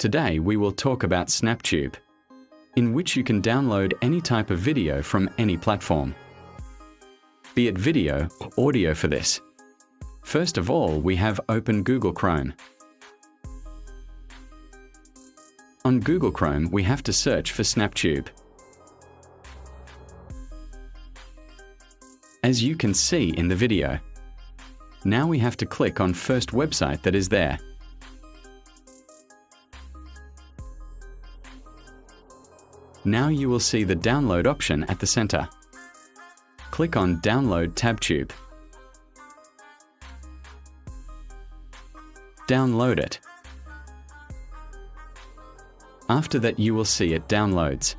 Today we will talk about snaptube, in which you can download any type of video from any platform, be it video or audio. For this, first of all, we have open Google Chrome. On Google Chrome, we have to search for snaptube. As you can see in the video, now we have to click on first website that is there. Now you will see the download option at the center. Click on Download TabTube. Download it. After that, you will see it downloads.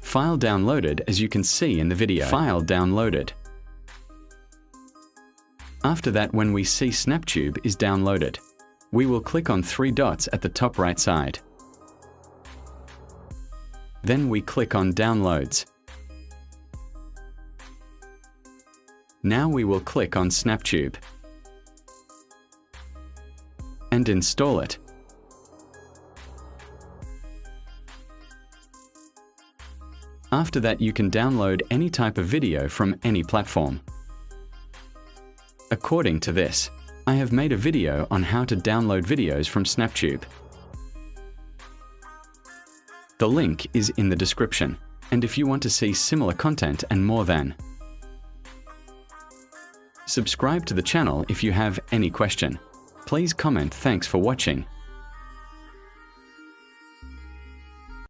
File downloaded, as you can see in the video. File downloaded. After that, when we see snaptube is downloaded, we will click on 3 dots at the top right side. Then we click on Downloads. Now we will click on snaptube and install it. After that, you can download any type of video from any platform. According to this, I have made a video on how to download videos from snaptube. The link is in the description, and if you want to see similar content and more, then subscribe to the channel. If you have any question, please comment. Thanks for watching.